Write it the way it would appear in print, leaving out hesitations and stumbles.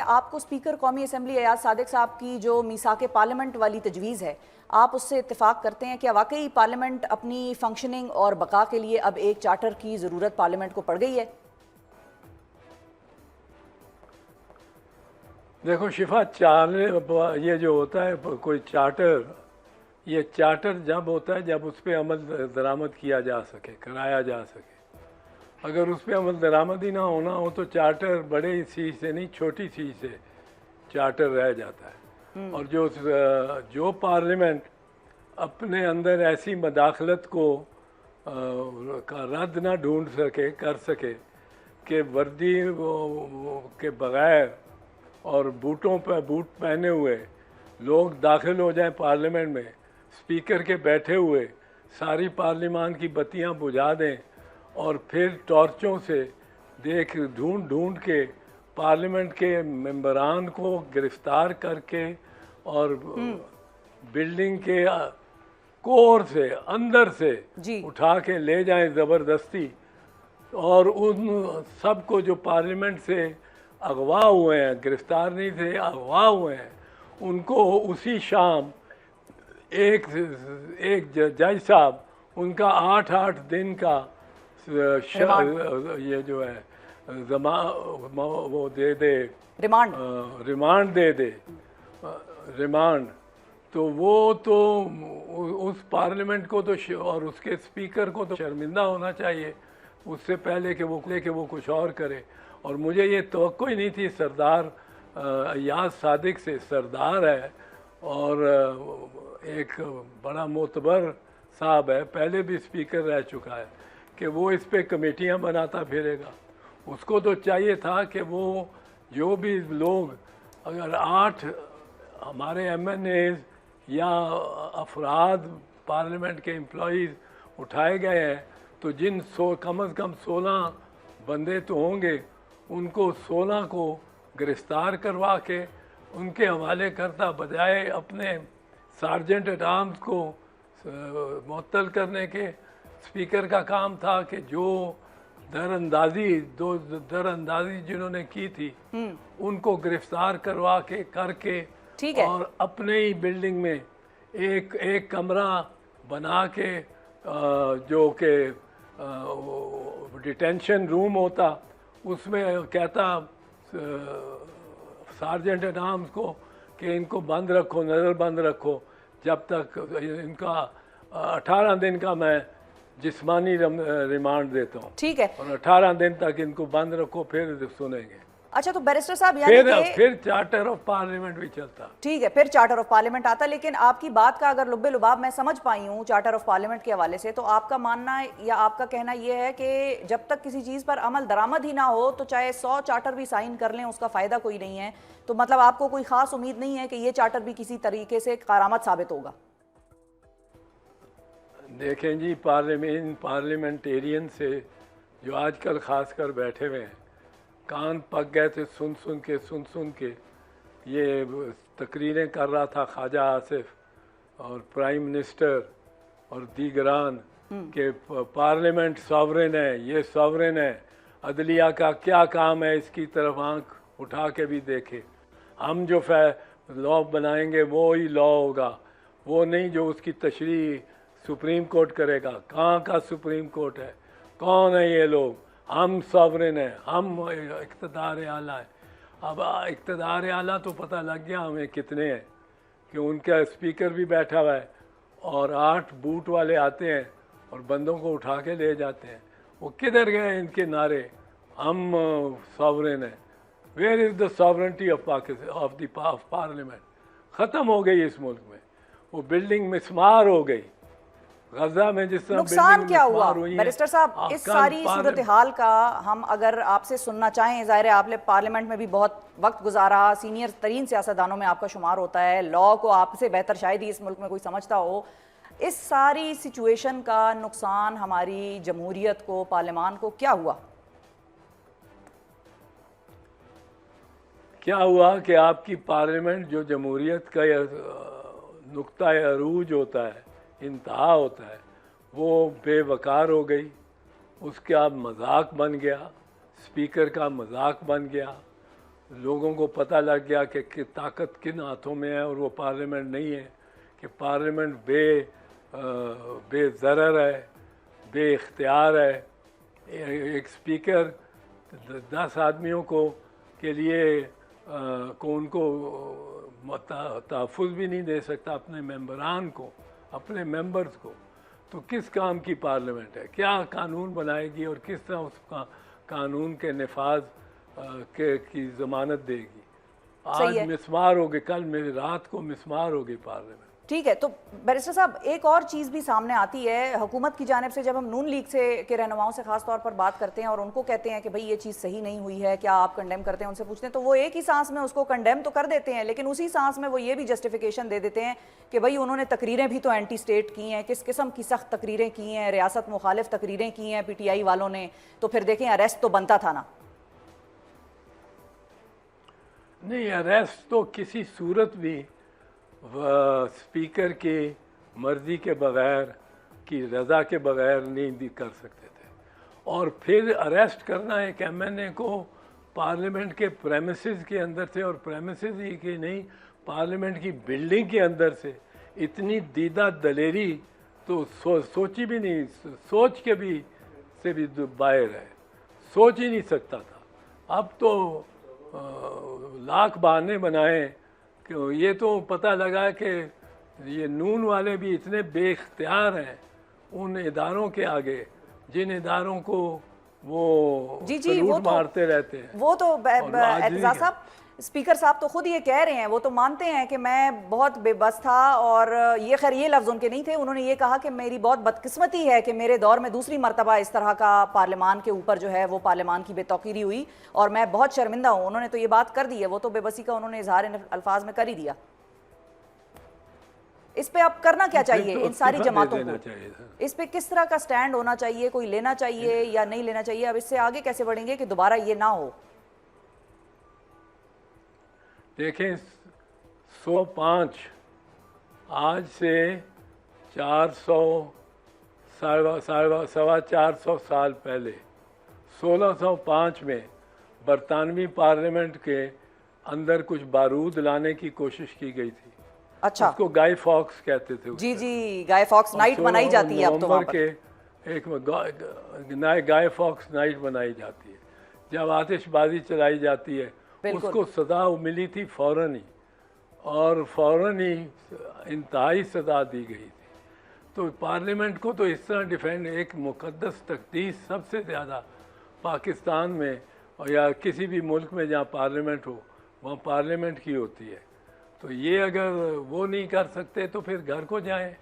आपको स्पीकर कौमी असम्बली अयाज सादिक साहब की जो मीसाक पार्लियामेंट वाली तजवीज़ है, आप उससे इत्तेफाक करते हैं? क्या वाकई पार्लियामेंट अपनी फंक्शनिंग और बका के लिए अब एक चार्टर की ज़रूरत पार्लियामेंट को पड़ गई है? देखो शिफा, ये जो होता है कोई चार्टर, ये चार्टर जब होता है जब उस पर अमल दरामद किया जा सके, कराया जा सके। अगर उस पर अमल दरामद ही ना होना हो तो चार्टर बड़े चीज़ से नहीं, छोटी चीज़ से चार्टर रह जाता है। और जो पार्लियामेंट अपने अंदर ऐसी मदाखलत को का रद्द ना ढूंढ सके, कर सके कि वर्दी के बग़ैर और बूटों पर बूट पहने हुए लोग दाखिल हो जाएं पार्लियामेंट में, स्पीकर के बैठे हुए सारी पार्लियामान की बत्तियां बुझा दें और फिर टॉर्चों से ढूंढ के पार्लियामेंट के मेंबरान को गिरफ्तार करके और बिल्डिंग के कोर से, अंदर से उठा के ले जाएं ज़बरदस्ती, और उन सबको जो पार्लियामेंट से अगवा हुए हैं, गिरफ्तार नहीं थे, अगवा हुए हैं, उनको उसी शाम एक जज साहब उनका 8-8 दिन का ये जो है वो दे दे, रिमांड दे दे, रिमांड। तो वो तो उस पार्लियामेंट को तो और उसके स्पीकर को तो शर्मिंदा होना चाहिए उससे पहले कि वो कुछ और करे। और मुझे ये तवक्को ही नहीं थी, सरदार अयाज सादिक से, सरदार है और एक बड़ा मोतबर साहब है, पहले भी स्पीकर रह चुका है, कि वो इस पे कमेटियां बनाता फिरेगा। उसको तो चाहिए था कि वो जो भी लोग, अगर 8 हमारे MNAs या अफराद पार्लियामेंट के एम्प्लॉइज़ उठाए गए हैं, तो कम अज़ कम 16 बंदे तो होंगे, उनको 16 को गिरफ्तार करवा के उनके हवाले करता, बजाय अपने सार्जेंट एट आर्म्स को मुअत्तल करने के। स्पीकर का काम था कि जो दरअंदाजी जिन्होंने की थी उनको गिरफ्तार करवा के करके, और अपने ही बिल्डिंग में एक कमरा बना के जो कि डिटेंशन रूम होता, उसमें कहता सार्जेंट एट आर्म्स को कि इनको बंद रखो, नज़र बंद रखो, जब तक इनका 18 दिन का मैं जिस्मानी रिमांड देता हूँ। ठीक है, और 18 दिन तक इनको बंद रखो, फिर सुनेंगे। अच्छा, तो बैरिस्टर साहब यानी फिर चार्टर ऑफ पार्लियामेंट भी चलता। ठीक है, फिर चार्टर ऑफ पार्लियामेंट आता। लेकिन आपकी बात का अगर लुब्बे लुबाब मैं समझ पाई हूँ चार्टर ऑफ पार्लियामेंट के हवाले से, तो आपका मानना या आपका कहना यह है कि जब तक किसी चीज़ पर अमल दरामद ही ना हो तो चाहे 100 चार्टर भी साइन कर लें, उसका फ़ायदा कोई नहीं है। तो मतलब आपको कोई ख़ास उम्मीद नहीं है कि ये चार्टर भी किसी तरीके से कारामद साबित होगा? देखें जी, पार्लियामेंटेरियन से जो आजकल खासकर बैठे हुए हैं, कान पक गए थे सुन सुन के। ये तकरीरें कर रहा था ख्वाजा आसिफ और प्राइम मिनिस्टर और दीगरान के पार्लियामेंट सॉवरेन है, ये सॉवरेन है, अदलिया का क्या काम है इसकी तरफ आंख उठा के भी देखे। हम जो लॉ बनाएंगे वो ही लॉ होगा, वो नहीं जो उसकी तशरीह सुप्रीम कोर्ट करेगा। कहाँ का सुप्रीम कोर्ट है? कौन है ये लोग? हम सॉवरेन हैं, हम इक़्तिदार आला है। अब इक़्तिदार आला तो पता लग गया हमें कितने हैं, कि उनका स्पीकर भी बैठा हुआ है और 8 बूट वाले आते हैं और बंदों को उठा के ले जाते हैं। वो किधर गए इनके नारे, हम सॉवरेन हैं? Where is the sovereignty of parliament? ख़त्म हो गई इस मुल्क में। वो बिल्डिंग मिसमार हो गई। गजा में जिस तरह नुकसान क्या हुआ बैरिस्टर साहब इस सारी सूरत हाल का? हम अगर आपसे सुनना चाहें, ज़ाहिर है आपने पार्लियामेंट में भी बहुत वक्त गुजारा, सीनियर तरीन सियासतदानों में आपका शुमार होता है, लॉ को आपसे बेहतर शायद ही इस मुल्क में कोई समझता हो। इस सारी सिचुएशन का नुकसान हमारी जमहूरियत को, पार्लियामान को क्या हुआ? क्या हुआ कि आपकी पार्लियामेंट जो जमहूरियत का नुक्ता अरूज होता है, इंतहा होता है, वो बेवकार हो गई। उसका मजाक बन गया, स्पीकर का मजाक बन गया। लोगों को पता लग गया कि ताकत किन हाथों में है और वो पार्लियामेंट नहीं है, कि पार्लियामेंट बेज़रर है, बेख्तियार है। एक स्पीकर 10 आदमियों को के लिए उनको तहफ़्फ़ुज़ भी नहीं दे सकता अपने मेंबरान को, अपने मेंबर्स को, तो किस काम की पार्लियामेंट है? क्या कानून बनाएगी और किस तरह उसका कानून के नफाज की ज़मानत देगी? आज मिसमार होगी, कल मेरी रात को मिसमार होगी पार्लियामेंट। ठीक है, तो बैरिस्टर साहब एक और चीज़ भी सामने आती है हुकूमत की जानिब से, जब हम नून लीग के रहनुमाओं से खास तौर पर बात करते हैं और उनको कहते हैं कि भाई ये चीज़ सही नहीं हुई है, क्या आप कंडेम करते हैं, उनसे पूछते हैं तो वो एक ही सांस में उसको कंडेम तो कर देते हैं, लेकिन उसी सांस में वो ये भी जस्टिफिकेशन दे देते हैं कि भाई उन्होंने तकरीरें भी तो एंटी स्टेट की हैं, किस किस्म की सख्त तकरीरें की हैं, रियासत मुखालिफ तकरीरें की हैं PTI वालों ने, तो फिर देखें अरेस्ट तो बनता था ना। नहीं, अरेस्ट तो किसी सूरत भी स्पीकर की मर्जी के बगैर, की रज़ा के बगैर नहीं कर सकते थे। और फिर अरेस्ट करना एक MNA को पार्लियामेंट के प्रेमिसेस के अंदर से, और प्रेमिसेस ही की नहीं, पार्लियामेंट की बिल्डिंग के अंदर से, इतनी दीदा दलेरी तो सोची भी नहीं, सोच के भी से भी बाहर है, सोच ही नहीं सकता था। अब तो लाख बहाने बनाए कि ये तो पता लगा कि ये नून वाले भी इतने बेख्तियार हैं उन इदारों के आगे जिन इदारों को वो सलूट मारते रहते हैं। वो तो एतजाज़ साहब, स्पीकर साहब तो खुद ये कह रहे हैं, वो तो मानते हैं कि मैं बहुत बेबस था, और ये खैर ये लफ्ज़ उनके नहीं थे, उन्होंने ये कहा कि मेरी बहुत बदकिस्मती है कि मेरे दौर में दूसरी मरतबा इस तरह का पार्लियामान के ऊपर जो है वो पार्लियामान की बेतौकीरी हुई और मैं बहुत शर्मिंदा हूँ। उन्होंने तो ये बात कर दी है, वो तो बेबसी का उन्होंने इजहार इन अल्फाज में कर ही दिया। इस पे अब करना क्या चाहिए इन सारी जमातों को? इस पे किस तरह का स्टैंड होना चाहिए? कोई लेना चाहिए या नहीं लेना चाहिए? अब इससे आगे कैसे बढ़ेंगे कि दोबारा ये ना हो? देखें, 105 आज से 400 सवा 400 साल पहले 1605 में बरतानवी पार्लियामेंट के अंदर कुछ बारूद लाने की कोशिश की गई थी। अच्छा, उसको गाय फॉक्स कहते थे। जी जी, गाय फॉक्स नाइट बनाई जाती है अब तो वहाँ पर। के एक गाय फॉक्स नाइट बनाई जाती है, जब आतिशबाजी चलाई जाती है। उसको सजा मिली थी फौरन ही, और फौरन ही इंतहाई सजा दी गई थी। तो पार्लियामेंट को तो इस तरह डिफेंड, एक मुकद्दस तकदीस सबसे ज़्यादा पाकिस्तान में और या किसी भी मुल्क में जहाँ पार्लियामेंट हो वहाँ पार्लियामेंट की होती है। तो ये अगर वो नहीं कर सकते तो फिर घर को जाएं।